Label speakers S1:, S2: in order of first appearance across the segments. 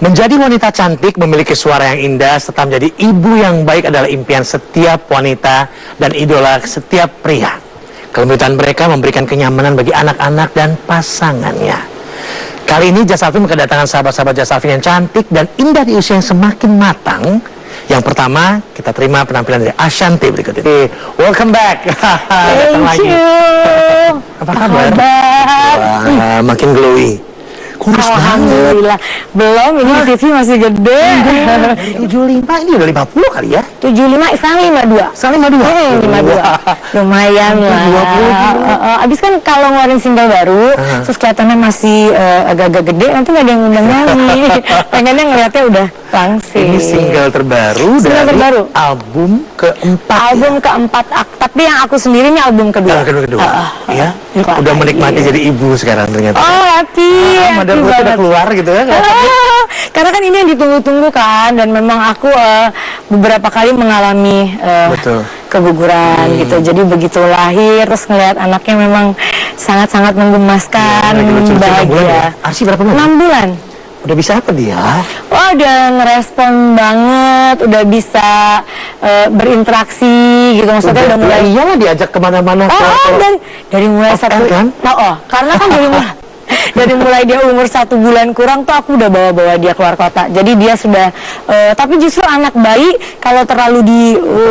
S1: Menjadi wanita cantik, memiliki suara yang indah, serta menjadi ibu yang baik adalah impian setiap wanita dan idola setiap pria. Kelembutan mereka memberikan kenyamanan bagi anak-anak dan pasangannya. Kali ini Jasalvin kedatangan sahabat-sahabat Jasalvin yang cantik dan indah di usia yang semakin matang. Yang pertama, kita terima penampilan dari Ashanty berikut ini. Welcome back.
S2: Thank you.
S1: Apa kabar? Wah, makin glowy. Kurus
S2: Alhamdulillah. Belum, ini TV masih gede.
S1: 75, ini udah 50 kali ya?
S2: 75, sekarang 52.
S1: Sekarang 52?
S2: 52. Lumayan lah. 20. Abis kan kalau ngeluarin single baru, terus kelihatannya masih agak-agak gede, nanti gak ada yang undang nyanyi. Pengennya ngeliatnya udah langsing.
S1: Ini single terbaru dari album keempat.
S2: Album keempat, tapi yang aku sendiri ini album kedua.
S1: Kedua. Ya, udah menikmati jadi ibu sekarang ternyata.
S2: Oh, happy.
S1: Model gue udah keluar gitu ya.
S2: Karena kan ini yang ditunggu-tunggu kan, dan memang aku beberapa kali mengalami keguguran gitu. Jadi begitu lahir terus ngelihat anaknya memang sangat-sangat menggemaskan, bahagia.
S1: Arsi berapa bulan?
S2: 6 bulan.
S1: Udah bisa apa dia?
S2: Oh, udah ngerespon banget, udah bisa berinteraksi gitu, maksudnya udah mulai.
S1: Iyalah diajak kemana-mana.
S2: Dan dari mulai karena kan dari mulai dia umur 1 bulan kurang tuh aku udah bawa dia keluar kota. Jadi dia sudah tapi justru anak bayi kalau terlalu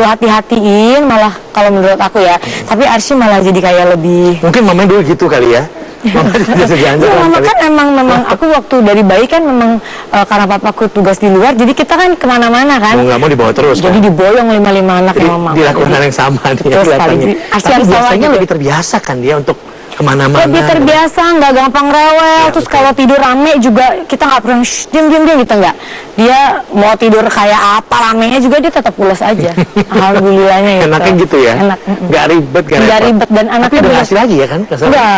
S2: hati-hatiin malah, kalau menurut aku ya, tapi Arsy malah jadi kayak lebih,
S1: mungkin mama dulu gitu kali ya.
S2: Mama kan memang aku waktu dari bayi kan memang karena papaku tugas di luar, jadi kita kan kemana-mana kan.
S1: Nggak mau dibawa terus.
S2: Jadi diboyong 5 anak sama mama.
S1: Dilakukan hal yang sama dia kelihatannya. Tapi biasanya lebih terbiasa kan dia untuk kemana-mana.
S2: Lebih terbiasa, nggak gampang rewel. Terus kalau tidur rame juga kita nggak pernah diam gitu, nggak. Dia mau tidur kayak apa ramenya juga dia tetap pulas aja. Alhamdulillahnya gitu.
S1: Enaknya gitu ya.
S2: Enak.
S1: Nggak ribet,
S2: nggak ribet, dan anaknya
S1: udah ngasih lagi ya kan?
S2: Udah.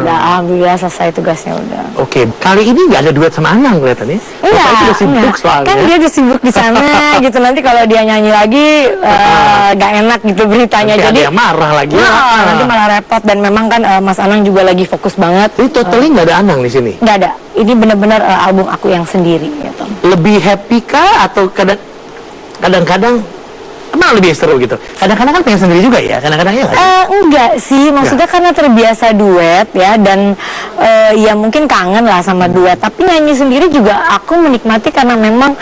S2: Alhamdulillah selesai tugasnya udah.
S1: Oke, kali ini nggak ada duet sama Anang kelihatannya.
S2: Iya.
S1: Udah sibuk soalnya.
S2: Kan dia udah sibuk di sana gitu. Nanti kalau dia nyanyi lagi nggak enak gitu beritanya.
S1: Nanti
S2: jadi
S1: ada yang marah lagi.
S2: Nanti malah repot, dan memang kan Mas Anang juga lagi fokus banget.
S1: Jadi totally nggak ada Anang di sini?
S2: Nggak ada. Ini benar-benar album aku yang sendiri gitu.
S1: Lebih happy kah atau kadang-kadang emang lebih seru gitu? Kadang-kadang kan pengen sendiri juga ya? Kadang-kadang ya
S2: enggak sih, maksudnya karena terbiasa duet ya, dan ya mungkin kangen lah sama duet. Tapi nyanyi sendiri juga aku menikmati karena memang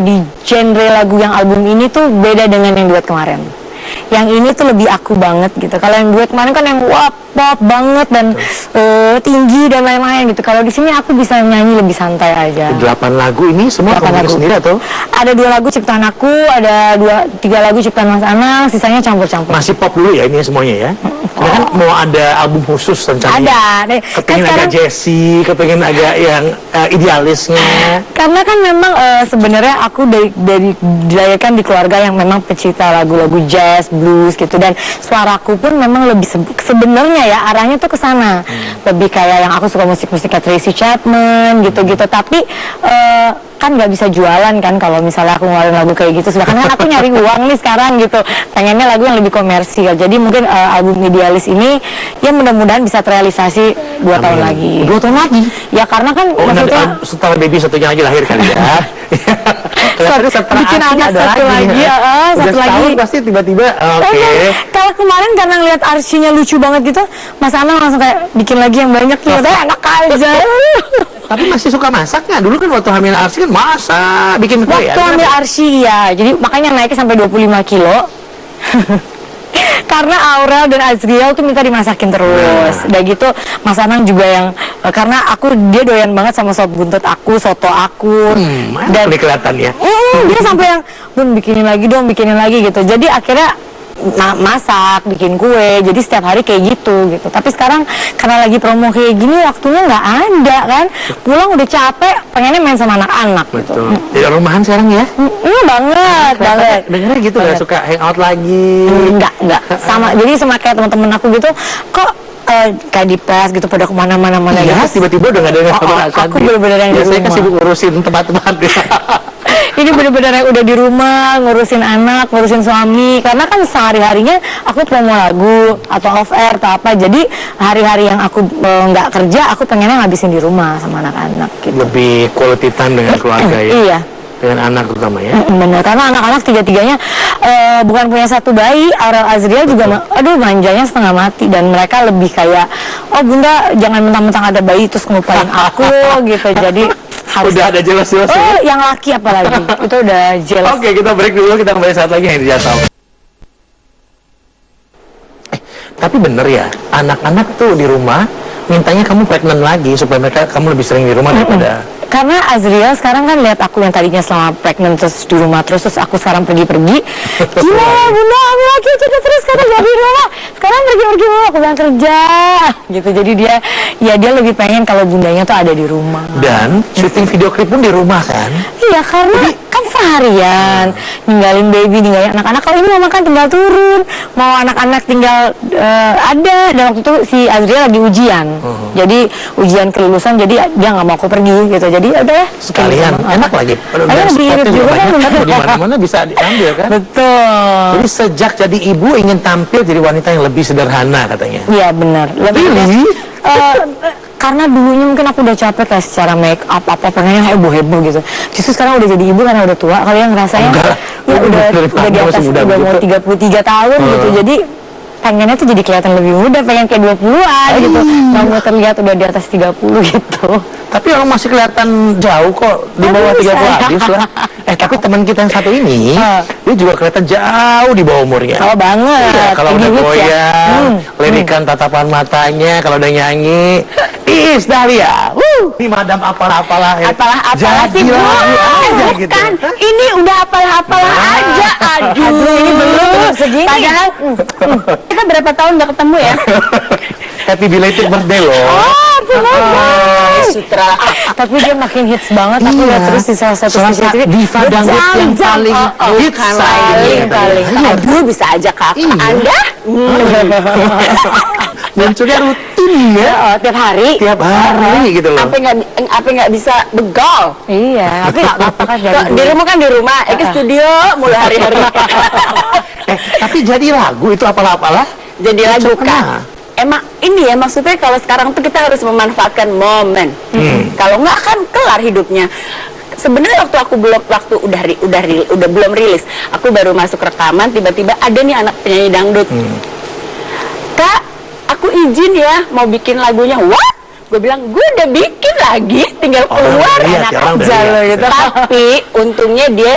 S2: di genre lagu yang album ini tuh beda dengan yang duet kemarin. Yang ini tuh lebih aku banget gitu. Kalau yang duet kemarin kan yang pop banget dan tinggi dan lain-lain gitu. Kalau di sini aku bisa nyanyi lebih santai aja.
S1: 8 lagu ini semua kamu sendiri atau?
S2: Ada 2 lagu ciptaan aku, ada 3 lagu ciptaan Mas Anang, sisanya campur-campur.
S1: Masih pop dulu ya ini semuanya ya? Karena kan mau ada album khusus rencananya.
S2: Ada.
S1: Kepingin agak Jessie, kepingin agak yang idealisnya.
S2: Karena kan memang sebenarnya aku dilahirkan di keluarga yang memang pecinta lagu-lagu jazz, blues gitu, dan suaraku pun memang lebih sebenarnya ya arahnya tuh ke sana. Lebih kayak yang aku suka musik-musiknya Tracy Chapman gitu-gitu, tapi kan nggak bisa jualan kan kalau misalnya aku ngeluarin lagu kayak gitu. Sedangkan kan aku nyari uang nih sekarang gitu, pengennya lagu yang lebih komersial. Jadi mungkin album Idealis ini ya mudah-mudahan bisa terrealisasi 2 tahun lagi.
S1: 2 tahun lagi?
S2: Ya karena kan maksudnya
S1: setelah baby satunya lagi lahir kali ya.
S2: Bikin anak satu lagi, satu lagi
S1: pasti tiba-tiba
S2: Kalau kemarin karena ngeliat Arsy-nya lucu banget gitu, Mas Anang langsung kayak bikin lagi yang banyak gitu. Enak aja.
S1: Tapi masih suka masak nggak? Dulu kan waktu hamil Arsy kan masak, bikin kue.
S2: Waktu hamil Arsy ya, jadi makanya naiknya sampai 25 kilo. Karena Aurel dan Azriel tuh minta dimasakin terus. Udah gitu Mas Anang juga yang karena dia doyan banget sama sop buntut aku, soto aku.
S1: Dan kelihatannya.
S2: Dia sampai yang bikinin lagi gitu. Jadi akhirnya masak, bikin kue, jadi setiap hari kayak gitu. Tapi sekarang karena lagi promo kayak gini, waktunya nggak ada kan, pulang udah capek, pengennya main sama anak-anak gitu.
S1: Tidak rumahan sekarang ya?
S2: Banget.
S1: Dengarnya gitu, nggak suka hangout lagi?
S2: Enggak, jadi sama kayak teman-teman aku gitu, kok kayak di pes gitu pada kemana-mana
S1: gitu. Tiba-tiba udah nggak ada yang
S2: aku bener-bener yang
S1: biasanya kan sibuk ngurusin tempat-tempat.
S2: Ini bener-bener yang udah di rumah ngurusin anak, ngurusin suami. Karena kan sehari-harinya aku promo lagu atau off air atau apa. Jadi hari-hari yang aku nggak kerja, aku pengennya ngabisin di rumah sama anak-anak gitu.
S1: Lebih quality time dengan keluarga ya.
S2: Iya.
S1: Dengan anak terutama ya.
S2: Bener, karena anak-anak tiga-tiganya bukan punya satu bayi. Aurel Azriel juga aduh manjanya setengah mati. Dan mereka lebih kayak, oh bunda jangan mentang-mentang ada bayi terus ngelupain aku gitu. Jadi harus
S1: Udah ada jelas-jelas ya.
S2: oh yang laki apalagi itu udah jelas.
S1: Oke, kita break dulu, kita kembali saat lagi yang di Jatau. Tapi bener ya, anak-anak tuh di rumah mintanya kamu pregnant lagi supaya mereka kamu lebih sering di rumah daripada.
S2: Karena Azriel sekarang kan lihat aku yang tadinya selama pregnant terus di rumah terus aku sekarang pergi-pergi. Gila bunda ambil lagi cerita terus sekarang gak di rumah. Sekarang pergi-pergi mulu aku bilang kerja gitu. Jadi dia lebih pengen kalau bundanya tuh ada di rumah.
S1: Dan syuting video klip pun di rumah kan?
S2: Iya karena kan seharian ninggalin baby, ninggalin anak-anak. Kalau ini mama kan tinggal turun, mau anak-anak tinggal ada. Dan waktu itu si Azriel lagi ujian, jadi ujian kelulusan, jadi dia nggak mau aku pergi gitu. Jadi udah ya
S1: Sekalian, enak lagi.
S2: Ayo lebih irit juga kan.
S1: Di mana-mana bisa diambil kan?
S2: Betul.
S1: Jadi sejak jadi ibu ingin tampil jadi wanita yang lebih sederhana katanya.
S2: Iya benar. Lebih karena dulunya mungkin aku udah capek kayak secara make up apa pengennya heboh-heboh gitu. Justru sekarang udah jadi ibu karena udah tua. Kalian ngerasanya ya udah di atas udah mau 33 tahun gitu. Jadi pengennya tuh jadi kelihatan lebih muda, pengen kayak 20-an gitu. Nggak mau terlihat udah di atas 30 gitu.
S1: Tapi orang masih kelihatan jauh kok, di bawah 30 habis lah. Tapi teman kita yang satu ini, dia juga kelihatan jauh di bawah umurnya.
S2: Oh banget.
S1: Iya, kalau udah
S2: Hits
S1: goyang, lirikan tatapan matanya, kalau udah nyanyi, Iis Dahlia. Ini madam apalah-apalah ya.
S3: Apalah-apalah sih bu,
S1: aja gitu.
S3: bukan, ini udah apalah-apalah aja, aduh
S2: ini belum segini.
S3: Padahal kita berapa tahun gak ketemu ya?
S1: Happy belated birthday loh.
S3: Sutra.
S2: Tapi dia makin hits banget. Aku lihat terus di salah satu CCTV.
S1: diva dangdut yang paling hits saat ini.
S3: Aduh bisa aja kakak Anda
S1: munculnya rutin ya.
S2: Tiap hari.
S1: Tiap hari gitu loh.
S3: apa nggak bisa begal.
S2: Iya. Tapi nggak apa-apa kan jadi
S3: Di rumah kan di rumah, ke studio mulai hari-hari.
S1: Tapi jadi lagu itu apalah-apalah.
S3: Jadi lagu
S1: Kemana?
S3: kan. Emang ini ya maksudnya kalau sekarang tuh kita harus memanfaatkan momen. Kalau nggak kan kelar hidupnya. Sebenarnya waktu udah belum rilis, aku baru masuk rekaman, tiba-tiba ada nih anak penyanyi dangdut. Kak, aku izin ya mau bikin lagunya. What? Gue bilang gue udah bikin lagi, tinggal keluar
S1: lihat,
S3: enak
S1: ya, orang udah
S3: aja loh
S1: lihat.
S3: gitu. Tapi untungnya dia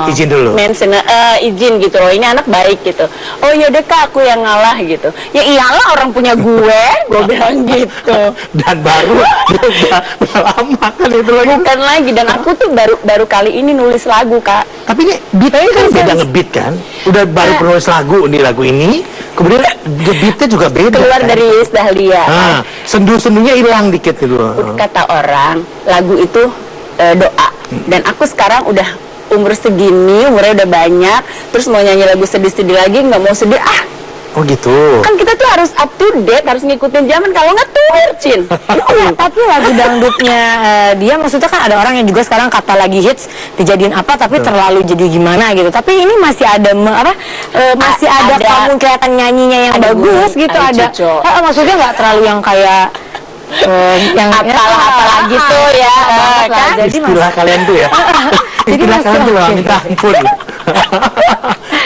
S1: Izin dulu.
S3: mention izin gitu loh, ini anak baik gitu. Oh yaudah kak aku yang ngalah gitu. Ya iyalah orang punya gue bilang gitu.
S1: Dan baru udah lama kan itu lagi.
S3: Bukan lagi, dan aku tuh baru kali ini nulis lagu kak.
S1: Tapi ini beatnya kan beda ngebeat kan. Udah baru penulis lagu di lagu ini. Kemudian beatnya juga beda.
S3: Keluar
S1: kan?
S3: dari Iis Dahlia.
S1: Sendu-sendunya hilang dikit gitu.
S3: Kata orang lagu itu doa. Dan aku sekarang udah umur segini, umurnya udah banyak, terus mau nyanyi lagu sedih-sedih lagi, nggak mau sedih,
S1: Oh gitu.
S3: kan kita tuh harus up to date, harus ngikutin zaman, kalau nggak tuh Cin.
S2: Tapi lagu dangdutnya dia maksudnya kan ada orang yang juga sekarang kata lagi hits dijadiin apa tapi terlalu jadi gimana gitu. Tapi ini masih ada masih ada kamu kelihatan nyanyinya yang
S3: Ada
S2: bagus
S3: gue,
S2: gitu,
S3: ada
S2: ada.
S3: Cuco.
S2: Maksudnya nggak terlalu yang kayak yang
S3: apalah gitu ya,
S2: kan? Jadi
S1: Istilah kalian tuh ya. Istilah kalian tuh loh, minta ampun.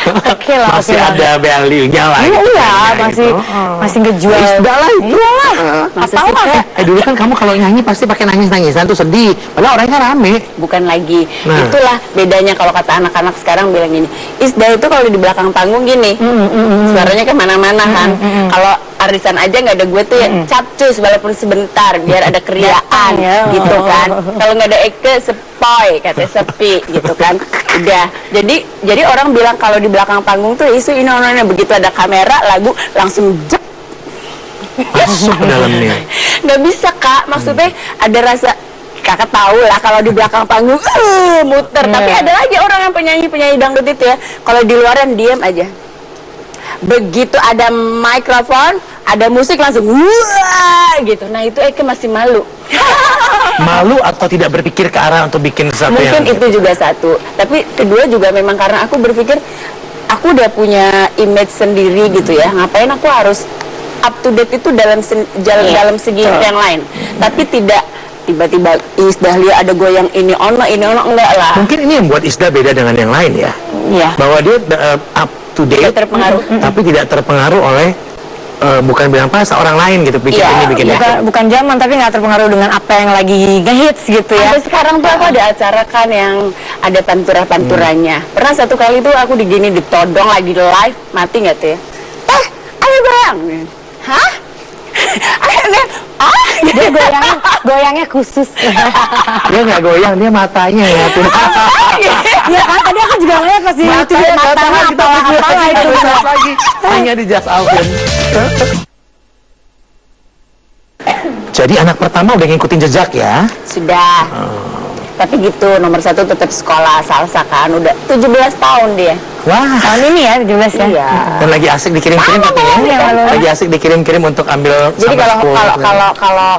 S2: Oke lah,
S1: Masih
S2: oke lah.
S1: ada value-nya lah.
S2: Iya,
S1: gitu.
S2: masih ngejual.
S1: Sudah lah itu.
S3: Masa
S2: Apa
S3: sih, Kak?
S1: Dulu kan kamu kalau nyanyi pasti pakai nangis-nangisan tuh sedih. Padahal orangnya rame.
S3: Bukan lagi.
S1: Nah.
S3: Itulah bedanya kalau kata anak-anak sekarang bilang gini. Isda itu kalau di belakang panggung gini, suaranya kemana-mana kan. Kalau arisan aja nggak ada gue tuh ya capcus walaupun sebentar biar ada keriaan gitu kan. Kalau nggak ada Eke sepoi, katanya sepi gitu kan. Udah. Jadi orang bilang kalau di belakang panggung tuh isu ini orangnya begitu ada kamera lagu langsung jep.
S1: Masuk ke dalamnya.
S3: Nggak bisa kak, maksudnya ada rasa kakak tahu lah kalau di belakang panggung muter, tapi ada lagi orang yang penyanyi dangdut itu ya, kalau di luaran diam aja. Begitu ada mikrofon, ada musik langsung wah gitu. Nah itu Eke masih malu.
S1: Malu atau tidak berpikir ke arah untuk bikin sesuatu
S3: Mungkin
S1: yang
S3: itu juga satu. Tapi kedua juga memang karena aku berpikir aku udah punya image sendiri gitu ya. Ngapain aku harus up to date itu dalam dalam segi yang lain. Tapi tidak tiba-tiba Dahlia ada goyang ini ono enggak lah.
S1: Mungkin ini yang buat Isda beda dengan yang lain ya.
S2: Iya.
S1: Bahwa dia up to date,
S3: Tidak terpengaruh.
S1: tapi tidak terpengaruh oleh bukan bilang pas orang lain gitu bikin
S3: Iya,
S1: ini bikin itu.
S2: Bukan zaman, tapi nggak terpengaruh dengan apa yang lagi ngehits gitu ya.
S3: Sampai sekarang tuh aku ada acara kan yang ada pantura-panturanya. Pernah satu kali tuh aku digini ditodong lagi live, mati nggak tuh ya? Ayo bang, hah? Akhirnya,
S2: Dia goyangnya khusus.
S1: Dia nggak goyang, dia matanya ya.
S2: Iya kan, tadi aku juga ngeliat pas di YouTube matanya apa itu.
S1: lagi hanya di Just Alvin. Jadi anak pertama udah ngikutin jejak ya.
S3: sudah. Tapi gitu, nomor satu tetap sekolah salsa kan, udah 17 tahun dia.
S1: Wah.
S2: Tahun ini ya 17 ya.
S3: Iya.
S1: Dan lagi asik dikirim-kirim
S3: Sama
S1: katanya.
S3: ya, kalau-
S1: Lagi asik dikirim-kirim untuk ambil
S3: Jadi
S1: summer school.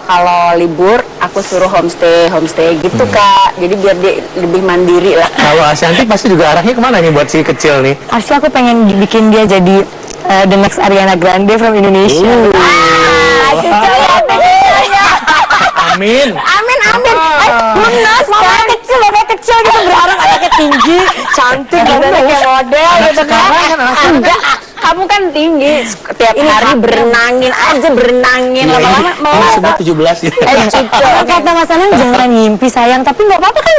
S3: kalau libur aku suruh homestay gitu Kak. Jadi biar dia lebih mandiri lah.
S1: Kalau Ashanti pasti juga arahnya kemana nih buat si kecil nih?
S2: Asli aku pengen bikin dia jadi the next Ariana Grande from Indonesia.
S1: Amin.
S3: Amin.
S2: Menas, mamanya kecil gitu, berharap anaknya tinggi, cantik, badannya kayak model gitu kan.
S3: Enggak, kamu kan tinggi. Tiap hari berenangin lama-lama mau
S1: Oh, sebenarnya 17 ya.
S3: cucu.
S2: Kata Mas Anang jangan ngimpi sayang, tapi nggak apa-apa kan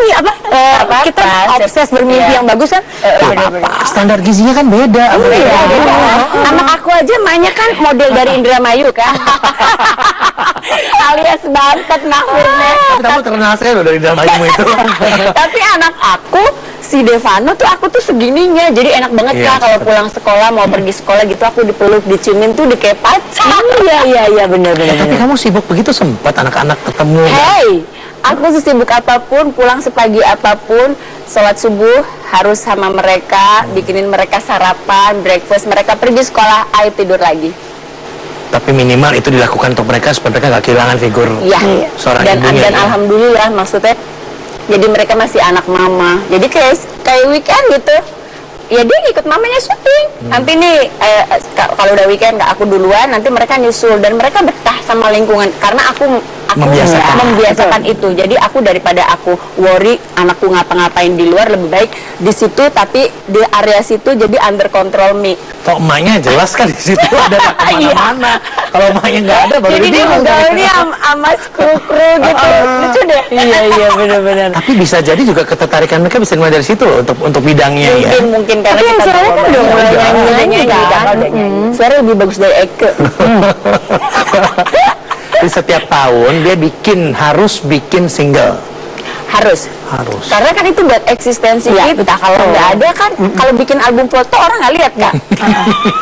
S2: kita obses bermimpi yang bagus kan.
S1: Apa? Standar gizinya kan beda.
S3: Iya, beda. Anak aku aja mainnya kan model dari Indramayu kan. Alias bantet naksirnya.
S1: Tapi kamu terkenal sekali loh dari dalam ayumu itu.
S3: Tapi anak aku si Devano tuh aku tuh segininya, jadi enak banget
S1: Iya.
S3: Kak kalau pulang sekolah mau pergi sekolah gitu aku dipeluk diciumin tuh di kayak pacar.
S2: Iya benar.
S1: Tapi kamu sibuk begitu sempat anak-anak ketemu.
S3: Hey, aku sesibuk apapun, pulang sepagi apapun, sholat subuh harus sama mereka, bikinin mereka sarapan, breakfast, mereka pergi sekolah, ayo tidur lagi.
S1: Tapi minimal itu dilakukan untuk mereka supaya mereka nggak kehilangan figur
S3: Iya.
S1: seorang
S3: Dan
S1: ibunya. ya.
S3: alhamdulillah maksudnya jadi mereka masih anak mama. Jadi kayak weekend gitu. Ya dia ngikut mamanya syuting. Nanti nih kalau udah weekend nggak aku duluan, nanti mereka nyusul dan mereka betah sama lingkungan karena aku membiasakan itu. Jadi aku daripada aku worry anakku ngapa-ngapain di luar, lebih baik di situ tapi di area situ jadi under control me.
S1: Kok emaknya jelas kan di situ ada nggak kemana-mana. Kalau emaknya nggak ada baru
S3: Jadi dia
S1: bingung.
S3: gaulnya sama kru-kru gitu. Lucu deh.
S2: Iya benar.
S1: Tapi bisa jadi juga ketertarikan mereka bisa dimulai dari situ loh, untuk bidangnya ya.
S3: Mungkin karena
S2: Tapi yang
S3: kita
S2: suaranya kan udah mulai nyanyi kan.
S3: kakak udah nyanyi. Suara lebih bagus dari Eke.
S1: Jadi setiap tahun dia harus bikin single.
S3: Harus. Karena kan itu buat eksistensi kita. Kalau nggak ada kan, kalau bikin album foto orang nggak lihat Kak.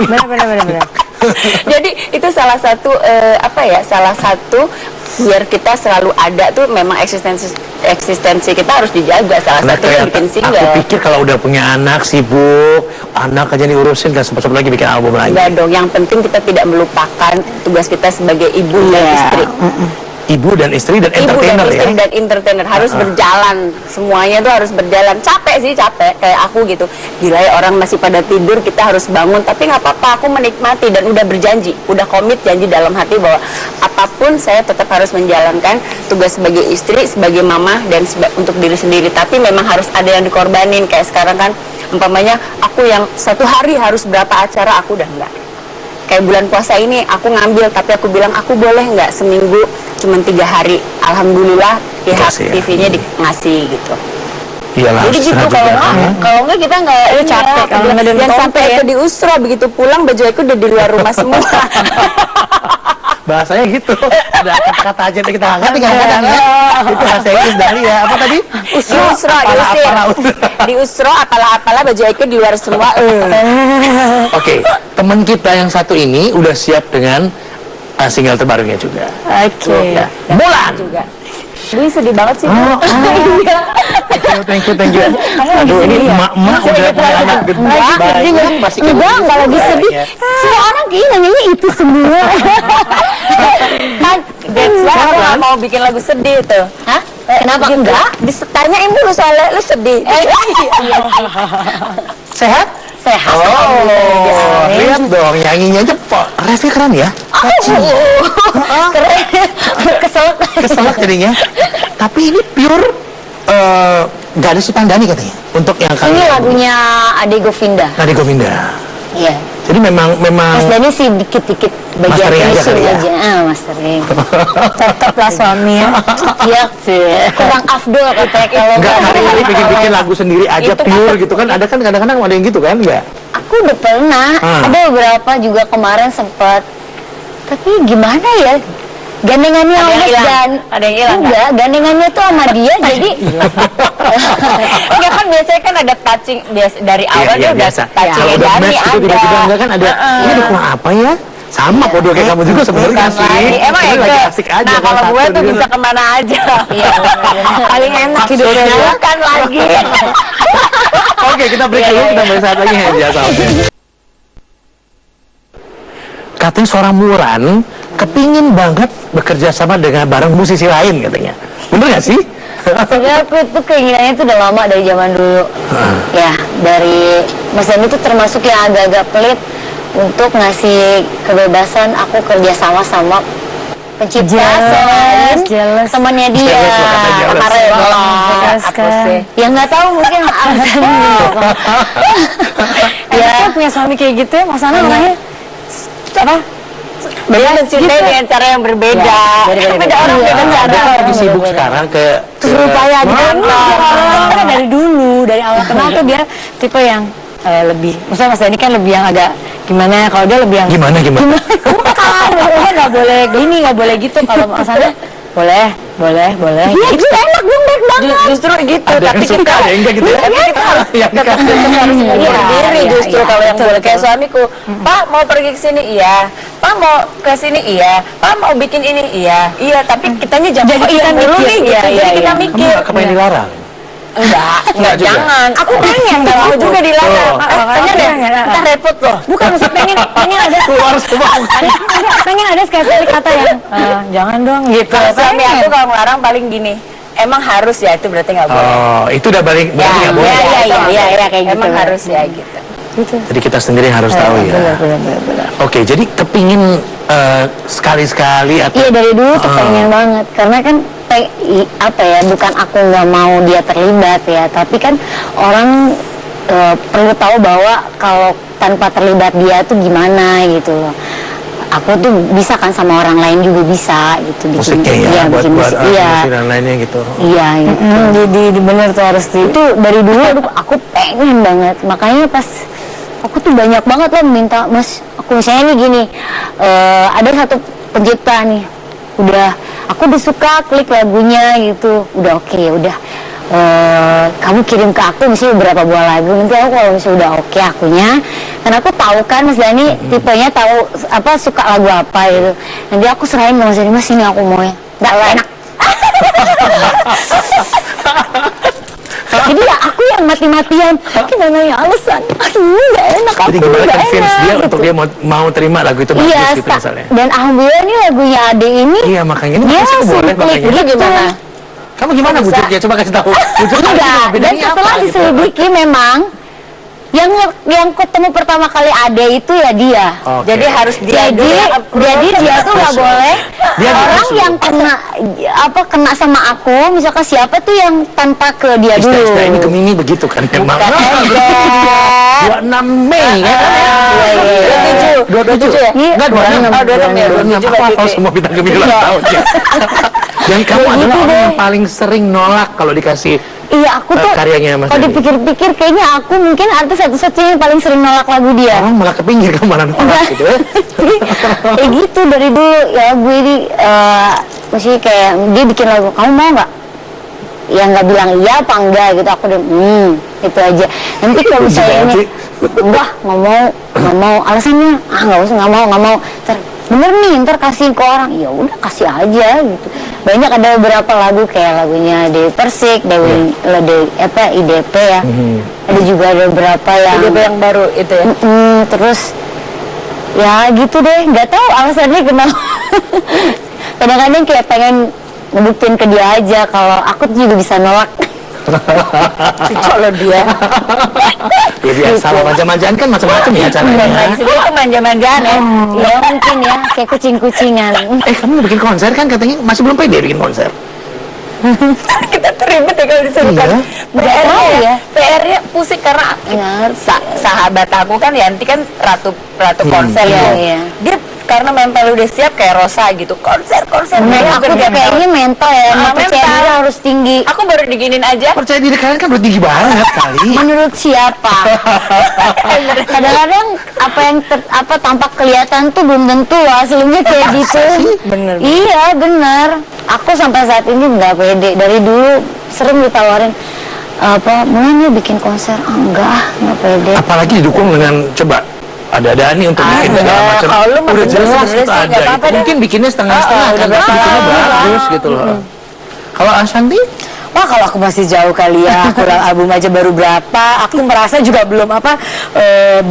S2: Benar.
S3: Jadi itu salah satu salah satu biar kita selalu ada tuh memang eksistensi kita harus dijaga. Salah satunya bikin single.
S1: Aku pikir kalau udah punya anak sibuk, anak aja diurusin kan sempat lagi bikin album lagi.
S3: Enggak dong, yang penting kita tidak melupakan tugas kita sebagai ibu dan istri.
S1: Ibu dan istri dan entertainer ya.
S3: Dan entertainer harus berjalan, semuanya tuh harus berjalan. Capek kayak aku gitu. Gila ya, orang masih pada tidur, kita harus bangun, tapi nggak apa-apa, aku menikmati dan udah berjanji, udah komit janji dalam hati bahwa apapun saya tetap harus menjalankan tugas sebagai istri, sebagai mama dan untuk diri sendiri. Tapi memang harus ada yang dikorbanin, kayak sekarang kan umpamanya aku yang satu hari harus berapa acara, aku udah enggak. Kayak bulan puasa ini aku ngambil, tapi aku bilang aku boleh nggak seminggu cuma 3 hari. Alhamdulillah pihak TV-nya ngasih gitu.
S1: Iyalah,
S3: jadi gitu kalau nggak kita nggak
S2: capek kalau nggak ada
S3: yang sampai itu di Usro begitu pulang baju aku udah di luar rumah semua.
S1: Bahasanya gitu. Ada kata-kata aja kita angkat kadang-kadang ya. Itu bahasa Inggris Dahlia. Apa tadi?
S3: Usro diusir. Di Usro apalah baju aku di luar semua.
S1: Oke, teman kita yang satu ini udah siap dengan single terbarunya juga.
S2: Oke.
S1: Mulan
S3: Juga. Gue sedih banget sih.
S1: Thank you. Aduh, ini emak-emak udah punya anak gede banyak masih
S2: Enggak lagi sedih. Semua orang kayaknya nanyanya itu semua.
S3: That's why aku nggak mau bikin lagu sedih tuh. Hah?
S4: Kenapa enggak? Ditanyain dulu soalnya lu sedih.
S2: Iya.
S1: Sehat?
S4: Sehat.
S1: Oh, lihat dong nyanyinya aja Pak. Revi keren ya.
S4: Keren.
S1: Keselak jadinya. Tapi ini pure nggak ada Sutandani katanya untuk yang kali
S4: Ini lagunya Ade Govinda.
S1: Nadi Govinda.
S4: Iya.
S1: Jadi memang
S4: Mas Dani sih dikit-dikit bagian
S1: Mastering aja
S4: finishing
S1: kali ya?
S4: aja. Mastering.
S2: Tetap lah suami ya.
S4: Iya sih. Kurang afdol katanya kalau
S1: nggak
S4: nggak
S1: hari-hari bikin lagu sendiri aja
S4: Itu
S1: pure gitu kan. Ada kan kadang-kadang ada yang gitu kan nggak?
S4: Aku udah pernah, ada beberapa juga kemarin sempat. Tapi gimana ya? Gandengannya
S3: Ada yang
S4: Mas
S3: hilang?
S4: Dan
S3: Ada yang hilang,
S4: enggak, gandengannya tuh sama dia jadi
S3: Enggak kan biasanya kan ada touching dari awal dia udah
S1: biasa.
S3: touching
S1: Kalau udah
S3: Dani
S1: match itu
S3: ada.
S1: tiba-tiba enggak kan ada. Ini ada kurang apa ya? Sama podo kayak kamu juga sebenarnya
S3: Bukan
S1: sih.
S3: lagi. Emang
S1: Ini
S3: itu.
S1: lagi asik aja.
S3: Nah
S1: kan
S3: kalau gue
S1: satu
S3: tuh
S1: gitu.
S3: bisa kemana aja.
S4: Iya,
S3: Paling enak hidupnya. Bukan lagi.
S1: Oke, kita break dulu, kita balik saat lagi Henja sampai. Katanya seorang Muran kepingin banget bekerja sama dengan bareng musisi lain katanya. Bener gak sih?
S4: sebenarnya aku itu keinginannya tuh udah lama dari zaman dulu. Ya, dari Mas Dani tuh termasuk yang agak-agak pelit untuk ngasih kebebasan aku kerja sama sama pencipta selain temannya dia.
S1: Jealous loh, kata jealous.
S4: Kemarin
S2: Jealous
S4: aku
S2: kan.
S4: sih. Ya nggak tahu mungkin alasannya.
S2: Ya, punya suami kayak gitu ya, Mas Ana orangnya apa?
S3: Dia mencintai dengan cara yang berbeda. Beda orang beda
S1: Dia
S3: cara.
S1: kan lagi sibuk sekarang ke
S2: Terus berupaya gitu kan. Karena dari dulu, dari awal kenal tuh dia tipe yang lebih, maksudnya Mas Dani kan lebih yang agak gimana, kalau dia lebih yang
S1: gimana.
S2: bukan, nggak boleh gini, nggak boleh gitu. Kalau Mas Ana boleh.
S4: Iya,
S2: Gitu.
S4: enak dong, baik banget.
S3: Justru gitu,
S1: Ada yang
S3: tapi
S1: suka,
S3: kita
S1: ada yang enggak gitu ya.
S3: Tapi kita harus
S1: Yang
S3: tetap
S1: dikasih.
S3: harus menghibur
S4: Iya,
S3: diri
S4: iya,
S3: justru
S4: iya.
S3: kalau yang
S2: Betul,
S3: boleh kayak
S2: betul.
S3: suamiku, Pak mau pergi ke sini iya, Pak mau ke sini iya, Pak mau bikin ini iya, tapi kitanya jangan
S2: Jadi
S3: iya
S2: kita
S3: dulu
S2: mikir,
S3: nih,
S2: iya,
S3: gitu.
S2: iya,
S3: Jadi kita
S2: iya.
S1: Kamu
S3: mikir.
S1: gak kepengen dilarang?
S3: Enggak
S1: juga.
S3: jangan. Aku pengen, enggak mau juga dilarang.
S1: Oh.
S3: Tanya deh, kita repot loh.
S2: Bukan, maksud pengen ada
S1: Keluar semua.
S2: pengen ada sekali kata yang jangan dong gitu.
S3: Kalau suami
S2: Pengen.
S3: aku kalau ngelarang paling gini, emang harus ya itu berarti nggak boleh.
S1: Oh, itu udah balik berarti nggak boleh.
S3: Iya,
S4: kayak gitu.
S3: emang harus ya gitu.
S1: Jadi kita sendiri harus tahu ya.
S2: Benar.
S1: Oke, jadi kepingin sekali-sekali atau
S4: Iya, dari dulu tuh pengen banget karena kan apa ya, bukan aku nggak mau dia terlibat ya, tapi kan orang perlu tahu bahwa kalau tanpa terlibat dia tuh gimana gitu loh. Aku tuh bisa kan sama orang lain juga bisa gitu bikin
S1: musiknya ya,
S4: iya,
S1: buat
S4: bikin musik, iya.
S1: musik dan lainnya gitu.
S4: Iya gitu.
S2: Di bener tuh harus
S4: Itu dari dulu aduh, aku pengen banget, makanya pas aku tuh banyak banget loh minta Mas, aku misalnya nih gini, ada satu pencipta nih, aku udah suka klik lagunya gitu, udah oke, udah kamu kirim ke aku misalnya beberapa buah lagu, nanti aku kalau misalnya udah oke akunya, karena aku tahu kan Mas Dani tipenya tahu apa suka lagu apa gitu, nanti aku serahin ke Mas Dani, Mas ini aku mau ya, nggak enak. Jadi ya aku yang mati-matian, gimana ya alasan, aduh nggak enak, aku
S1: Jadi gimana
S4: nggak
S1: convince
S4: enak
S1: dia
S4: gitu.
S1: untuk dia mau terima lagu itu bagus
S4: Iya,
S1: gitu misalnya.
S4: dan alhamdulillah nih lagunya Ade ini
S1: Iya, makanya ini
S4: dia
S1: masih
S4: langsung
S1: boleh
S4: klik
S1: makanya.
S4: gitu.
S3: Gimana?
S1: Kamu gimana bujuknya? Coba kasih tahu. Bujuknya
S4: Enggak,
S1: gimana?
S4: dan
S1: Bedanya
S4: setelah
S1: apa gitu?
S4: diselidiki memang yang ketemu pertama kali Ade itu ya dia.
S1: Oke.
S3: Jadi harus dia
S4: Jadi,
S3: dulu yang
S4: jadi dia tuh nggak boleh
S1: Dia
S4: orang
S1: disuruh.
S4: yang kena sama aku, misalkan siapa tuh yang tanpa ke dia dulu.
S1: Istilah ini Gemini begitu kan memang.
S4: Bukan
S1: 26 Mei kan?
S4: Iya.
S1: 27 ya?
S4: Iya.
S1: Enggak 26.
S4: Oh,
S3: 26 ya,
S1: 26.
S3: 27
S1: Aku
S3: berarti.
S1: hafal semua bintang Gemini ulang tahun ya. Dan kamu
S4: Ya,
S1: adalah
S4: gitu
S1: orang
S4: deh.
S1: yang paling sering nolak kalau dikasih
S4: Iya, aku tuh
S1: karyanya Mas
S4: kalau
S1: Dani.
S4: dipikir-pikir kayaknya aku mungkin artis satu-satunya yang paling sering nolak lagu dia.
S1: orang malah ke pinggir kamu malah nolak gitu ya.
S4: Gitu dari dulu ya gue ini masih kayak dia bikin lagu, kamu mau nggak? Ya nggak bilang iya apa enggak gitu, aku udah itu aja. Nanti kalau misalnya
S1: Gimana
S4: ini
S1: sih?
S4: enggak mau alasannya nggak usah, nggak mau ntar bener nih ntar kasih ke orang, ya udah kasih aja gitu. Banyak ada beberapa lagu kayak lagunya Dewi Persik, IDP ya. Ada juga ada beberapa
S3: IDP yang baru itu ya.
S4: Terus ya gitu deh, nggak tahu alasannya kenapa. Kadang-kadang kayak pengen ngebuktiin ke dia aja kalau aku tuh juga bisa nolak.
S3: Kalau dia
S1: Ya biasa, manja-manjaan kan macam-macam ya caranya.
S3: itu manja-manjaan ya.
S4: Ya mungkin ya, kayak kucing-kucingan.
S1: Kamu mau bikin konser kan katanya masih belum pede bikin konser.
S3: Kita tuh ribet ya kalau disuruh kan.
S1: Iya.
S3: PR-nya PR-nya pusing karena sahabat aku kan Yanti kan ratu konser
S4: Iya,
S3: tuh.
S4: iya.
S3: Dia karena mental udah siap kayak Rosa gitu. Konser dia
S4: Aku tuh
S3: hampir
S4: kayaknya mental ya,
S3: Ah,
S4: percaya
S3: mental.
S4: diri harus tinggi.
S3: Aku baru diginin aja.
S1: Percaya diri kalian kan udah tinggi banget kali.
S4: Menurut siapa? Kadang-kadang apa tampak kelihatan tuh belum tentu aslinya kayak gitu.
S3: Bener.
S4: Iya bener. Aku sampai saat ini nggak pede. Dari dulu sering ditawarin mulai nih bikin konser. Nggak pede.
S1: Apalagi didukung dengan coba ada nih untuk bikin segala macam.
S3: Kalau lu
S1: Udah
S3: makin
S1: jelas
S3: jelas
S1: itu
S3: sih,
S1: ada.
S3: nggak apa-apa
S1: Itu
S3: deh.
S1: mungkin bikinnya setengah-setengah
S3: udah
S1: kan,
S3: berapa
S1: bikinnya
S3: lama.
S1: bagus gitu loh. Kalau Ashanti,
S2: Wah kalau aku masih jauh kali ya, kurang album aja baru berapa. Aku merasa juga belum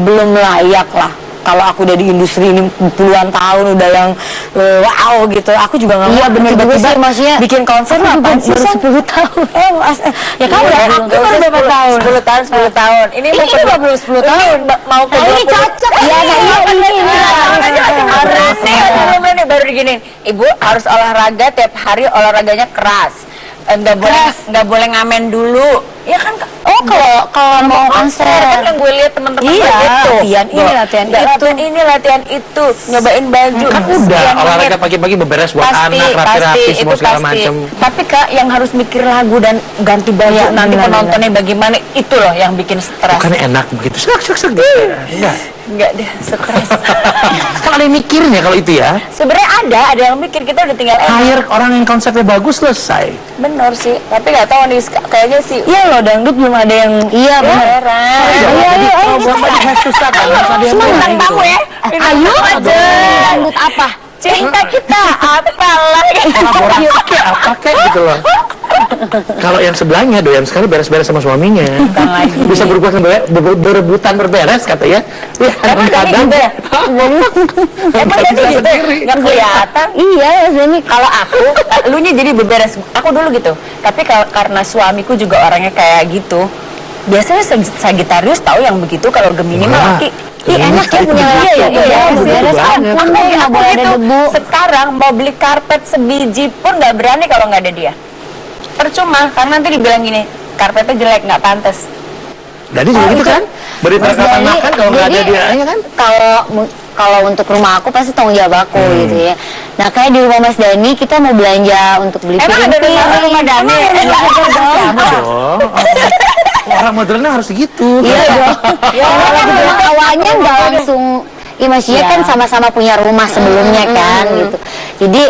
S2: belum layak lah. Kalau aku udah di industri ini puluhan tahun udah yang wow gitu, aku juga nggak
S4: Iya,
S2: mau
S4: bener juga
S2: tiba-tiba
S4: sih, maksudnya
S2: bikin konser
S4: aku
S2: lah
S4: juga
S2: apaan sih,
S4: baru
S2: San?
S4: 10 tahun.
S2: Ya kamu udah aku baru berapa tahun?
S3: 10 tahun, 10 tahun. Ini mau
S2: Ini juga belum 10 tahun.
S3: mau ke
S4: Nah, ini
S3: 20.
S4: cocok. Iya, nah,
S3: Ini baru diginin. Ibu harus olahraga tiap hari, olahraganya keras. Nggak boleh ngamen dulu. Ya kan?
S4: Oh kalau mau konser
S3: Kan yang gue lihat teman-teman
S2: Iya,
S3: gue gitu.
S2: latihan ini, latihan
S3: Nggak,
S2: itu.
S3: latihan ini, latihan itu, nyobain baju.
S1: kan udah
S3: sekian
S1: olahraga
S3: menit.
S1: pagi-pagi beberes buat
S3: Pasti,
S1: anak, rapi-rapi
S3: pasti,
S1: semua
S3: itu
S1: segala
S3: pasti.
S1: macam.
S3: Tapi Kak, yang harus mikir lagu dan ganti baju
S2: Iya,
S3: nanti
S2: benar,
S3: penontonnya bagaimana, itu loh yang bikin stres.
S1: Bukan enak begitu, sek. Enggak.
S3: Enggak deh, stres.
S1: Kan ada yang mikirnya kalau itu ya.
S3: Sebenarnya ada yang mikir, kita udah tinggal
S1: Hire orang yang konsepnya bagus selesai.
S3: bener sih, tapi nggak tahu nih kayaknya sih.
S2: Iya loh, dangdut belum ada yang
S4: iya bener.
S3: Heran.
S1: Kalau buat baju khas susah kan, harus ada yang
S3: Bintang
S1: lain gitu.
S3: tamu ya.
S4: Ayo
S3: aja.
S4: dangdut apa?
S3: Cinta kita apalah.
S1: Kolaborasi kayak apa kayak gitu loh. Kalau yang sebelahnya doyan sekali beres-beres sama suaminya. Bisa berebutan berberes kata ya. Ya kadang-kadang
S3: Emang jadi gitu nggak kelihatan.
S4: Iya Zeni.
S3: Kalau aku, lu nya jadi beberes. Aku dulu gitu. Tapi karena suamiku juga orangnya kayak gitu. Biasanya Sagittarius tahu yang begitu. Kalau Gemini mah laki. Ih enak ya punya laki ya.
S4: Iya,
S3: Beres
S1: banget.
S3: ampun
S4: Nggak
S3: aku
S4: boleh ada
S3: gitu.
S4: debu.
S3: Sekarang mau beli karpet sebiji pun nggak berani kalau nggak ada dia. Percuma, karena nanti dibilang gini, karpetnya jelek, nggak pantas.
S1: Jadi juga gitu kan. Beri perkataan
S4: Jadi-
S1: makan kalau nggak ada
S4: jadi,
S1: dia ya kan.
S4: Kalau untuk rumah aku pasti tanggung jawab aku gitu ya. Nah kayak di rumah Mas Dani kita mau belanja untuk beli
S3: Emang ada rumah Dani?
S1: Oh, orang modernnya harus gitu.
S4: Iya dong.
S3: Ya,
S4: Karena kan memang awalnya nggak langsung. Iya maksudnya kan sama-sama punya rumah sebelumnya kan gitu. Jadi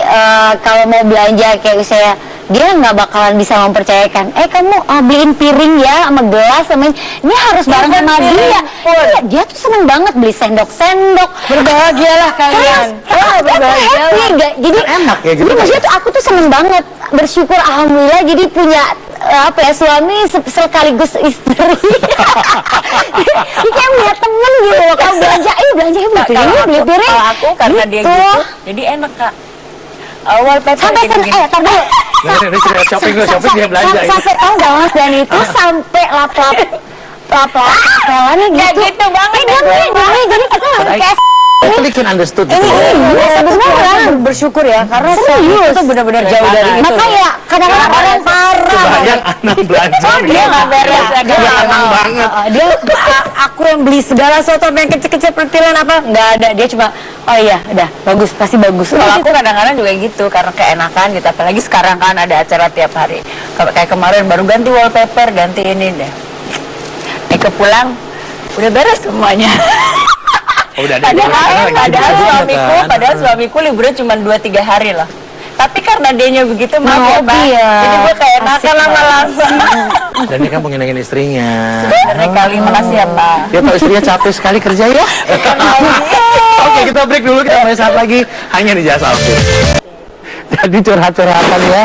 S4: kalau mau belanja kayak saya dia nggak bakalan bisa mempercayakan. Kamu beliin piring ya sama gelas sama ini harus bareng sama dia. Iya, dia tuh seneng banget beli sendok-sendok.
S2: berbahagialah kalian.
S4: Wah, berbahagia. Jadi
S1: Enak ya gitu.
S4: Jadi maksudnya tuh aku tuh seneng banget, bersyukur alhamdulillah jadi punya suami sekaligus istri. Ini kayak punya temen gitu loh, kalau belanja beli piring, beli piring.
S3: Kalau aku karena dia
S4: Gitu.
S3: gitu, jadi enak Kak. Awal
S4: Sampai tar dulu.
S1: Ini cerita shopping dia belanja.
S4: Sampai tahu nggak Mas Dan itu sampai lap-lap lapelannya gitu.
S3: Nggak gitu banget,
S4: Jadi kita kayak
S1: Totally can understood gitu.
S4: sebenarnya
S2: Bersyukur ya, karena
S4: Serius.
S2: itu benar-benar jauh dari itu.
S4: makanya kadang-kadang orang parah.
S1: Banyak anak belanja.
S3: dia nggak beres,
S1: Dia anak banget.
S2: Dia aku yang beli segala sesuatu yang kecil-kecil pertilan apa nggak ada, dia cuma oh iya udah bagus, pasti bagus.
S3: Kalau aku kadang-kadang juga gitu karena keenakan gitu, apalagi sekarang kan ada acara tiap hari. Kayak kemarin baru ganti wallpaper, ganti ini deh. Pulang udah beres semuanya.
S1: Oh, udah ada.
S3: Padahal suamiku liburnya cuma 2-3 hari loh. Tapi karena dianya begitu maaf ya Pak.
S4: iya.
S3: Jadi gue kayak nakal lama-lama.
S1: Dan dia kan pengenangin istrinya.
S3: Sebenarnya kali makasih ya Pak.
S1: Dia tahu istrinya capek sekali kerja ya. Oke, kita break dulu, kita mulai saat lagi hanya di Jasa Outfit. Jadi curhat-curhatan ya,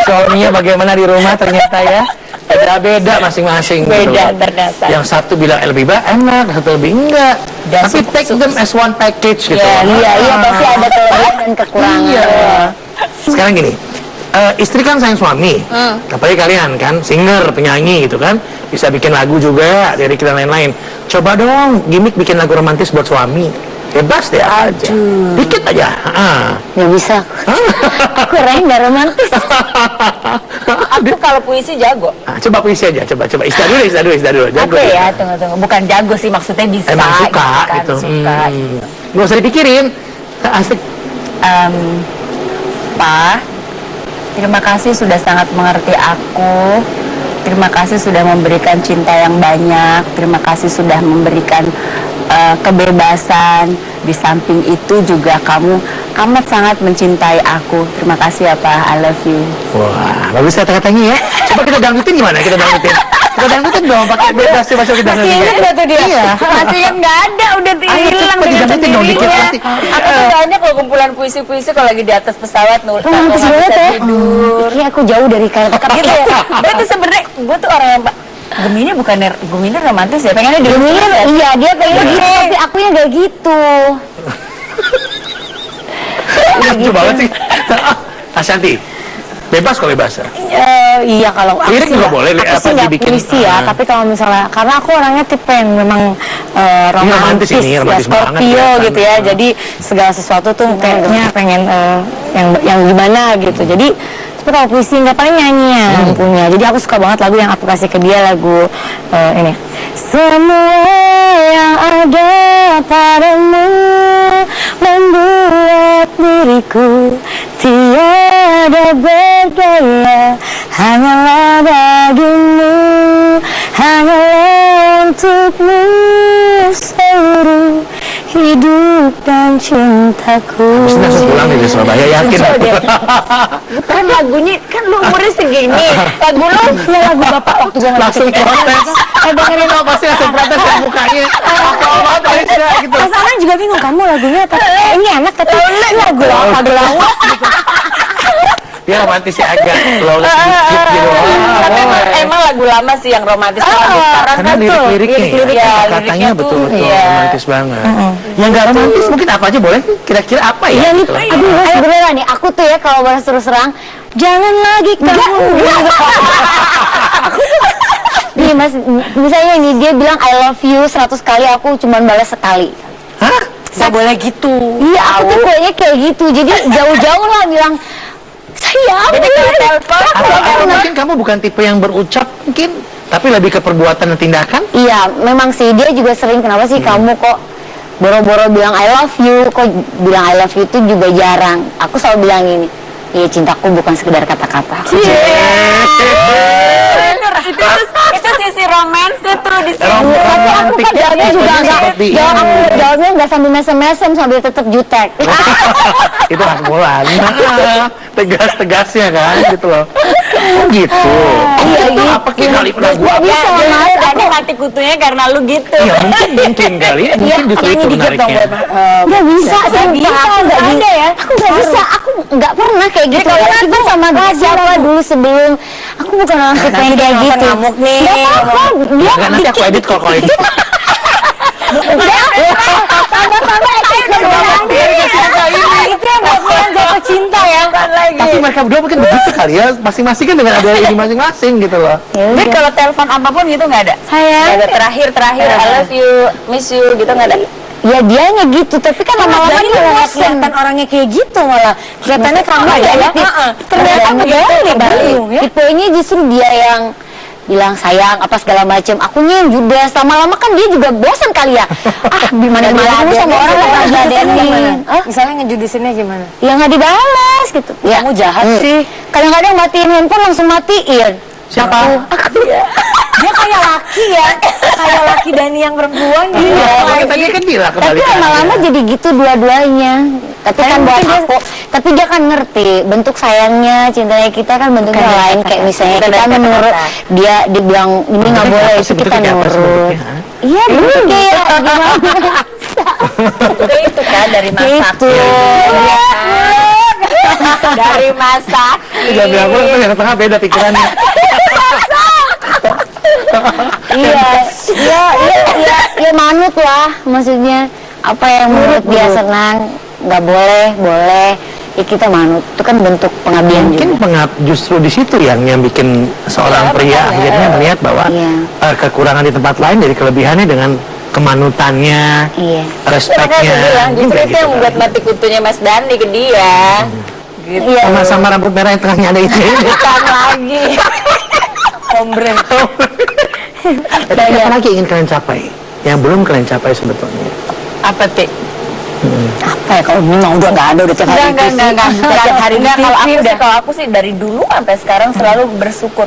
S1: suaminya bagaimana di rumah ternyata ya. Beda-beda masing-masing.
S3: Beda
S1: gitu.
S3: ternyata.
S1: Yang satu bilang lebih enak, satu lebih enggak. Tapi take them as one package gitu.
S4: Iya, pasti ada kelebihan dan kekurangan.
S1: Iya. Sekarang gini, istri kan sayang suami, apalagi kalian kan singer, penyanyi gitu kan, bisa bikin lagu juga dari kita lain-lain. Coba dong gimmick bikin lagu romantis buat suami, bebas deh apa aja, dikit aja.
S4: Nggak bisa. Aku orangnya nggak romantis.
S3: Aku kalau puisi jago.
S1: Coba puisi aja, coba Ista dulu, jago.
S4: Apa ya? Tunggu. Bukan jago sih, maksudnya bisa.
S1: Emang suka
S4: kan,
S1: gitu.
S4: Suka.
S1: Nggak usah dipikirin, asik.
S3: Pa, terima kasih sudah sangat mengerti aku. Terima kasih sudah memberikan cinta yang banyak. Terima kasih sudah memberikan kebebasan. Di samping itu juga kamu amat sangat mencintai aku. Terima kasih ya Pa, I love you.
S1: Wah, bagus kata-katanya ya. Coba kita dangdutin gimana? Kita dangdutin dong, pakai bebas, coba kita
S2: Masih
S1: dangdutin.
S2: ingat nggak tuh dia?
S1: Iya.
S2: Masih kan nggak ada, udah
S1: Ayo
S2: hilang
S1: cepet
S2: dengan
S1: didangdutin dong dikit
S2: sendirinya.
S1: pasti.
S3: Aku tuh banyak loh kumpulan puisi-puisi kalau lagi di atas pesawat nulis.
S4: Romantis
S3: nggak
S4: banget
S3: bisa
S4: ya.
S3: tidur.
S4: Ini aku jauh dari kata-kata.
S3: Gitu ya. Gue tuh sebenarnya gue tuh orang yang Gemini bukannya Gemini romantis ya, pengennya di
S4: Gemini,
S3: rumah
S4: iya dia pengen
S1: Iya.
S4: gitu, tapi akunya nggak gitu.
S1: Lucu banget sih. Ashanti, bebas kok bebas.
S2: Iya kalau aku
S1: Lirik
S2: sih
S1: juga
S2: nggak-
S1: boleh,
S2: aku
S1: apa
S2: sih nggak
S1: dibikin,
S2: puisi ya, tapi kalau misalnya karena aku orangnya tipe yang memang
S1: romantis
S2: romantis,
S1: ini,
S2: ya
S1: romantis banget
S2: Scorpio
S1: kelihatan.
S2: gitu ya, jadi segala sesuatu tuh kayaknya pengen yang gimana gitu. Jadi tapi kalau puisi nggak, paling nyanyi yang punya. Jadi aku suka banget lagu yang aku kasih ke dia, lagu ini. Semua yang ada padamu membuat diriku tiada berdaya, hanyalah bagimu, hanyalah untukmu seluruh hidup dan cintaku.
S1: Terus langsung pulang dari Surabaya, yakin
S2: Lucu
S1: aku.
S2: dia.
S3: Kan lagunya, kan lu umurnya segini. Lagu lu
S2: Ya lagu bapak waktu gue
S1: Langsung protes. Dengerin lo pasti langsung protes dari mukanya. Apa banget Aisyah gitu.
S2: Pas Ana juga bingung, kamu lagunya ini enak kata lagu lawas gitu.
S1: Dia romantis ya agak lowes dikit gitu.
S3: tapi emang lagu lama sih yang romantis. Kalau lagu sekarang
S1: Karena
S3: kan tuh
S1: lirik-liriknya ya,
S3: ya,
S1: katanya
S3: liriknya tuh,
S1: betul-betul
S3: iya.
S1: romantis banget. Yang nggak romantis mungkin apa aja boleh? Kira-kira apa ya? Gitu.
S4: Aduh, sebenarnya nih aku tuh ya kalau bahas terus terang, jangan lagi kamu. Nih mas, misalnya nih dia bilang I love you 100 kali, aku cuma balas sekali.
S1: Hah?
S2: Nggak boleh gitu.
S4: Iya, aku tuh kayaknya kayak gitu. Jadi jauh-jauh lah bilang sayang.
S3: Jadi kalau telepon
S1: Atau mungkin kamu bukan tipe yang berucap mungkin, tapi lebih ke perbuatan dan tindakan?
S4: Iya, memang sih dia juga sering, kenapa sih kamu kok boro-boro bilang I love you, kok bilang I love you itu juga jarang. Aku selalu bilang ini, iya cintaku bukan sekedar kata-kata.
S3: itu sisi romansnya tuh di sini.
S4: Tapi aku kan jawabnya juga enggak,
S1: seperti ini.
S4: jawabnya enggak sambil mesem-mesem, sambil tetap jutek.
S1: Itu Mas Mulan. Tegas-tegasnya kan gitu loh. Oh gitu.
S4: Iya,
S1: Itu
S4: gitu.
S1: apa kali pernah gua?
S4: Nggak bisa, Mas.
S3: Ada mati kutunya karena lu gitu.
S1: Ya mungkin kali, mungkin justru itu menariknya.
S4: Nggak bisa, saya
S3: bisa,
S4: nggak
S3: ada
S4: bisa
S3: ya?
S4: Aku nggak bisa, aku nggak pernah kayak gitu.
S3: kalau
S4: Kita sama siapa dulu sebelum, aku bukan orang tipe yang kayak gitu.
S3: ngamuk nih.
S4: Nggak apa-apa, dia
S1: Enggak, nanti aku edit kalau itu.
S2: Itu yang bakalan jatuh cinta ya.
S1: Tapi mereka berdua mungkin begitu kali ya, masing-masing kan dengan ada ini masing-masing gitu loh.
S3: Jadi kalau telepon apapun gitu nggak ada.
S2: Sayang.
S3: Nggak ada terakhir I love you, miss you gitu nggak ada.
S4: Ya dianya gitu, tapi kan lama-lama
S2: Jadi
S4: dia
S2: malah nggak
S4: bosen.
S2: kelihatan orangnya kayak gitu, malah kelihatannya kamu
S4: Apa
S2: ya.
S4: ya?
S2: Ternyata kebalik, bingung ya.
S4: Tipenya justru dia yang bilang sayang apa segala macam, akunya yang judes. Lama-lama kan dia juga bosan kali ya. Gimana kamu sama orang nggak pernah diladenin.
S2: Misalnya ngejudisinnya gimana?
S4: Ya nggak dibalas gitu. Ya
S2: Kamu jahat sih.
S4: kadang-kadang matiin handphone langsung matiin.
S1: Siapa?
S4: Aku ya.
S2: Dia kayak laki ya, kayak laki Dani yang perempuan gitu.
S1: Iya, tadi kan bilang
S4: Tapi
S1: kebalikannya.
S4: lama-lama jadi gitu dua-duanya. Tapi kan buat aku, tapi dia kan ngerti bentuk sayangnya, cintanya kita kan bentuknya
S2: Bukan
S4: lain.
S2: kata-kata.
S4: Kayak misalnya
S3: Bukan
S4: kita
S3: kata-kata.
S4: menurut dia dibilang ini nggak
S1: Bentuknya
S4: boleh,
S1: apa
S4: itu
S1: sih?
S4: kita
S1: Bentuknya apa sih
S4: nurut.
S1: bentuknya, ha?
S4: Iya bentuknya ya gimana?
S3: Itu kan dari masak.
S4: Gitu.
S3: Dari masak.
S1: Jangan bilang aku tuh yang tengah beda pikirannya.
S4: Iya, manut lah, maksudnya apa yang menurut dia senang nggak boleh, boleh. ya kita manut. Itu kan bentuk pengabdian
S1: Mungkin
S4: juga.
S1: justru di situ yang bikin seorang pria akhirnya melihat bahwa kekurangan di tempat lain dari kelebihannya dengan kemanutannya,
S4: Iya.
S3: Makanya
S1: respeknya.
S3: aku bilang
S1: Mungkin
S3: justru
S1: kayak
S3: itu yang
S1: gitu
S3: membuat
S1: kan.
S3: mati kutunya Mas Dani ke dia. Gitu.
S4: Iya.
S1: Sama-sama rambut merah yang tengahnya ada itu.
S3: Bukan lagi. Ombre.
S1: Tapi apa lagi ingin kalian capai? Yang belum kalian capai sebetulnya.
S3: Apa Ti?
S2: Apa ya, kalau ini mah udah nggak ada, udah tiap hari
S3: Enggak.
S2: tiap hari
S3: Enggak,
S2: di
S3: kalau
S2: TV
S3: aku
S2: udah.
S3: sih, kalau aku sih dari dulu sampai sekarang selalu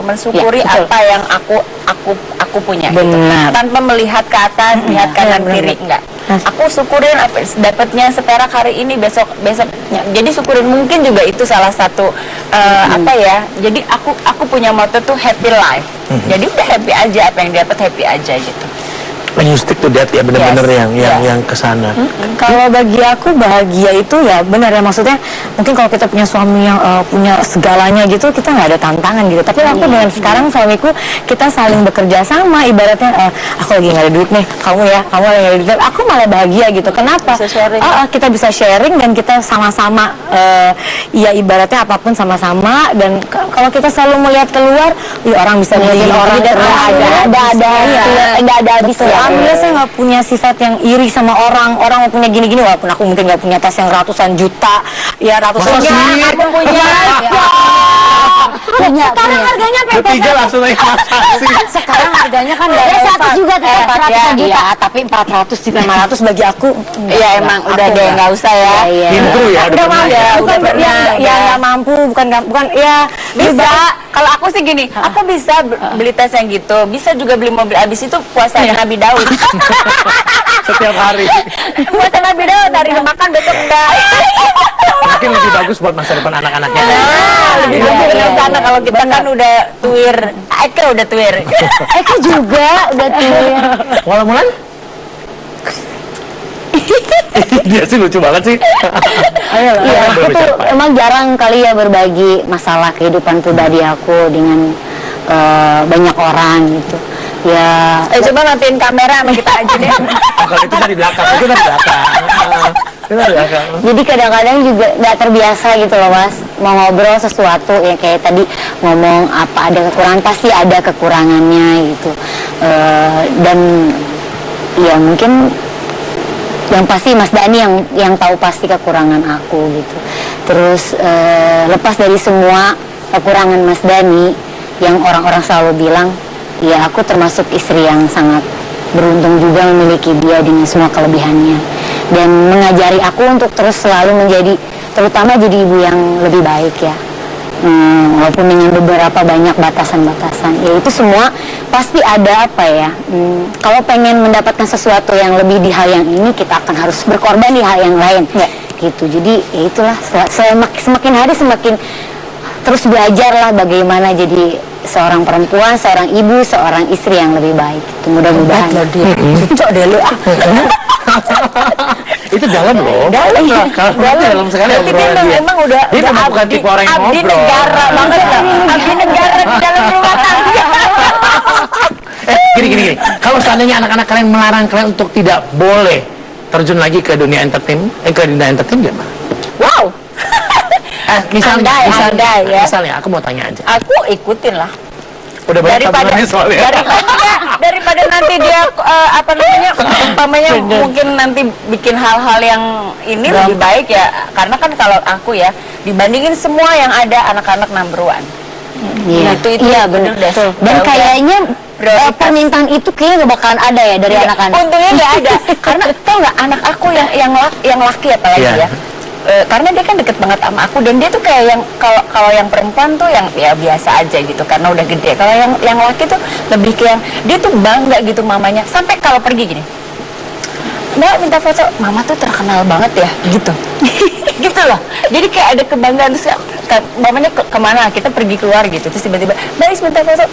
S3: mensyukuri
S2: Ya, betul.
S3: apa yang aku punya. gitu.
S2: Benar.
S3: Tanpa melihat ke atas, lihat kanan
S2: benar,
S3: kiri
S2: benar.
S3: enggak. Aku syukurin apa dapatnya seperak hari ini, besok. Jadi syukurin, mungkin juga itu salah satu apa ya. Jadi aku punya motto tuh happy life. Jadi udah happy aja, apa yang dapat happy aja gitu.
S1: When you stick to that ya benar-benar
S3: Yes.
S1: yang kesana.
S2: Kalau bagi aku bahagia itu ya benar ya, maksudnya mungkin kalau kita punya suami yang punya segalanya gitu, kita nggak ada tantangan gitu. Tapi aku dengan sekarang suamiku, kita saling bekerja sama, ibaratnya aku lagi nggak ada duit nih, kamu lagi nggak ada duit, aku malah bahagia gitu. Kenapa?
S3: Bisa sharing.
S2: Kita bisa sharing dan kita sama-sama ya ibaratnya apapun sama-sama, dan kalau kita selalu melihat keluar, orang bisa beli orang
S4: Tidak
S2: terus,
S4: nggak ada habisnya.
S2: Alhamdulillah saya nggak punya sifat yang iri sama orang mau punya gini-gini, walaupun aku mungkin nggak punya tas yang ratusan juta, ya ratusan
S1: Masa sih?
S2: kamu punya.
S4: Punya.
S2: Harganya
S1: Ketiga langsung naik
S2: sekarang harganya kan
S4: Ya, 100 juga tetap 100 juta.
S2: ya, tapi 400 juga 500 bagi aku.
S3: Iya emang udah deh, nggak usah ya.
S4: Iya.
S1: Intro ya.
S2: Udah
S1: pernah
S2: mampu,
S1: ya.
S2: bukan
S3: udah pernah,
S2: ya nggak mampu, bukan ya
S3: Bisa. Kalau aku sih gini, aku bisa beli tas yang gitu, bisa juga beli mobil. Abis itu puasa Nabi Daud.
S1: Setiap hari.
S3: Puasa Nabi Daud, hari makan besok enggak.
S1: Mungkin lebih bagus buat masa depan anak-anaknya.
S3: Lebih bagus dari sana kalau kita kan udah tuir. Eka udah tuir.
S4: Eka juga udah tuh.
S1: Walau Mulan? Dia sih lucu banget sih.
S4: Iya, aku
S1: Belum
S4: tuh
S1: dicapai.
S4: emang jarang kali ya berbagi masalah kehidupan pribadi aku dengan banyak orang gitu. Ya,
S3: Coba matiin kamera sama kita aja deh.
S1: Kalau itu dari belakang, itu dari belakang. Itu dari belakang.
S4: jadi kadang-kadang juga nggak terbiasa gitu loh Mas, mau ngobrol sesuatu ya kayak tadi ngomong apa ada kekurangan, pasti ada kekurangannya gitu. Dan ya mungkin yang pasti Mas Dani yang tahu pasti kekurangan aku gitu. Terus lepas dari semua kekurangan Mas Dani yang orang-orang selalu bilang, ya aku termasuk istri yang sangat beruntung juga memiliki dia dengan semua kelebihannya dan mengajari aku untuk terus selalu menjadi, terutama jadi ibu yang lebih baik ya. Walaupun dengan beberapa banyak batasan-batasan, ya itu semua pasti ada apa ya, kalau pengen mendapatkan sesuatu yang lebih di hal yang ini, kita akan harus berkorban di hal yang lain ya. Gitu. Jadi ya itulah, semakin hari semakin terus belajar lah bagaimana jadi seorang perempuan, seorang ibu, seorang istri yang lebih baik. Itu mudah-mudahan.
S2: Cocok deh lu.
S1: Itu dalam loh. Kalau dalam sekali
S3: Berarti dia
S1: obrolan dia.
S3: memang udah
S1: Dia memang bukan tipe orang yang
S3: abdi
S1: ngobrol.
S3: negara banget ya. Abdi negara di dalam rumah tangga.
S1: Gini. Kalau seandainya anak-anak kalian melarang kalian untuk tidak boleh terjun lagi ke dunia entertain, ke dunia entertain gimana?
S3: Wow. Andai, ya.
S1: Misalnya, aku mau tanya aja.
S3: Aku ikutin lah.
S1: Udah banyak tabungannya soalnya.
S3: Daripada nanti dia apa namanya, umpamanya mungkin nanti bikin hal-hal yang ini lebih baik ya. Karena kan kalau aku ya, dibandingin semua yang ada, anak-anak number one.
S4: Iya,
S3: Nah, itu
S4: iya benar.
S3: udah.
S4: Dan
S3: Ya udah.
S4: kayaknya
S3: Prioritas.
S4: permintaan itu kayaknya gak bakalan ada ya dari
S3: Iya,
S4: anak-anak.
S3: untungnya nggak ada. Karena tau nggak, anak aku yang laki apalagi
S1: Iya.
S3: ya. Karena dia kan deket banget sama aku, dan dia tuh kayak yang kalau yang perempuan tuh yang ya biasa aja gitu karena udah gede. Kalau yang laki tuh lebih ke yang dia tuh bangga gitu mamanya, sampai kalau pergi gini, Mbak minta foto, mama tuh terkenal banget ya gitu. Gitu loh. Jadi kayak ada kebanggaan, terus
S2: mamanya kemana, kita pergi keluar gitu, terus tiba-tiba, Mbak Is bentar foto.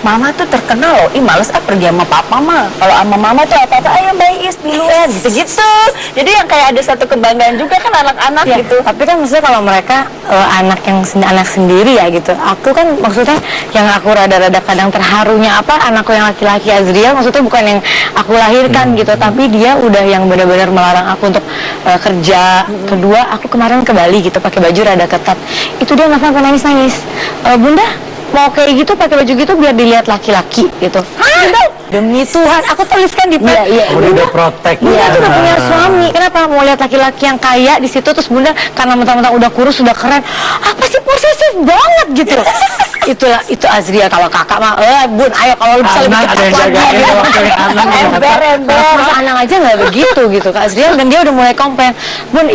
S2: Mama tuh terkenal loh, males pergi sama papa mah. Kalau sama mama tuh apa-apa, ayo Mbak Is duluan, gitu-gitu. Jadi yang kayak ada satu kebanggaan juga kan anak-anak ya, gitu. Tapi kan maksudnya kalau mereka anak sendiri ya gitu. Aku kan maksudnya yang aku rada-rada kadang terharunya anakku yang laki-laki Azriel, maksudnya bukan yang aku lahirkan gitu, tapi dia udah yang benar-benar melarang aku untuk kerja. Kedua, aku kemarin ke Bali gitu pakai baju rada ketat. Itu dia sampai nangis-nangis. Bunda mau kayak gitu pakai baju gitu biar dilihat laki-laki gitu. Demi Tuhan, aku tuliskan di pet.
S1: Dia udah protek.
S2: Bunda tuh udah punya suami. Kenapa mau lihat laki-laki yang kaya di situ, terus Bunda karena mentang-mentang udah kurus, udah keren, apa sih posesif banget gitu. itu Azriel. Kalau kakak mah, Bun, ayo kalau bisa lebih
S1: Anak ada yang jagain waktunya anak.
S2: Terus Anang aja nggak begitu gitu Kak Azriel, dan dia udah mulai komplain, Bun,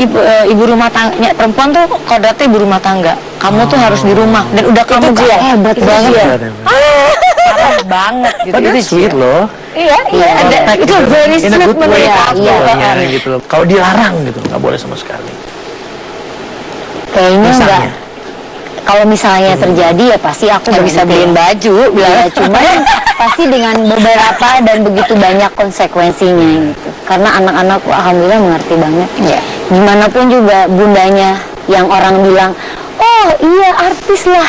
S2: ibu rumah tangga perempuan tuh kodratnya ibu rumah tangga, kamu tuh harus di rumah, dan udah kamu dia hebat banget, parah banget gitu.
S1: Itu sweet loh.
S2: Iya, ada itu very
S1: In a
S2: sweet
S1: good way,
S2: menurut aku.
S1: gitu loh. Kalau dilarang gitu, nggak boleh sama sekali.
S4: Kayaknya
S1: Misalnya?
S4: enggak. Kalau misalnya terjadi ya pasti aku
S2: Nggak bisa beliin baju,
S4: ya, cuman pasti dengan beberapa dan begitu banyak konsekuensinya gitu. Karena anak-anakku alhamdulillah mengerti banget.
S2: Iya.
S4: Gimana pun juga bundanya yang orang bilang, oh iya artis lah,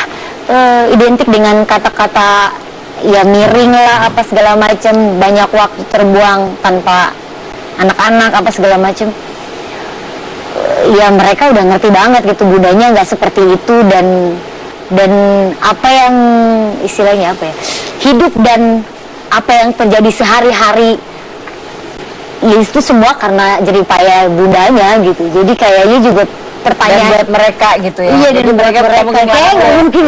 S4: identik dengan kata-kata ya miring lah apa segala macam, banyak waktu terbuang tanpa anak-anak apa segala macam. Ya mereka udah ngerti banget gitu, budanya nggak seperti itu, dan apa yang istilahnya apa ya, hidup dan apa yang terjadi sehari-hari ya itu semua karena jerih payah budanya gitu. Jadi kayaknya juga pertanyaan
S2: buat mereka gitu ya.
S4: Iya, dan mereka kayaknya nggak mungkin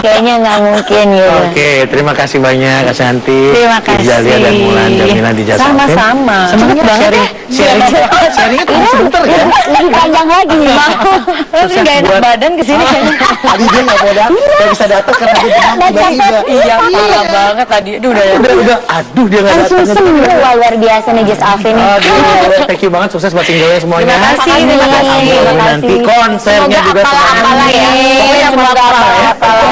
S4: kayaknya nggak mungkin ya.
S1: Oke, terima kasih banyak Kak Santi.
S2: Terima kasih.
S1: Zalia dan Mulan Jamila di Jasa
S2: Sama-sama.
S1: Semangat banget sharingnya tadi sebentar ya.
S4: Lebih panjang lagi nih Bang.
S2: Ini nggak enak badan kesini kayaknya.
S5: Tadi dia nggak mau datang, nggak bisa datang karena dia demam tiba-tiba.
S2: Iya, parah banget tadi. Aduh,
S1: Udah, aduh dia nggak
S4: Langsung
S1: datang.
S4: semua luar biasa nih Just Alvin.
S1: Aduh, thank you banget, sukses buat singlenya semuanya.
S2: Terima kasih.
S1: Nanti konsernya juga
S2: Semoga apalah ya.
S1: Pokoknya
S2: Semoga
S1: apa ya.
S2: apalah.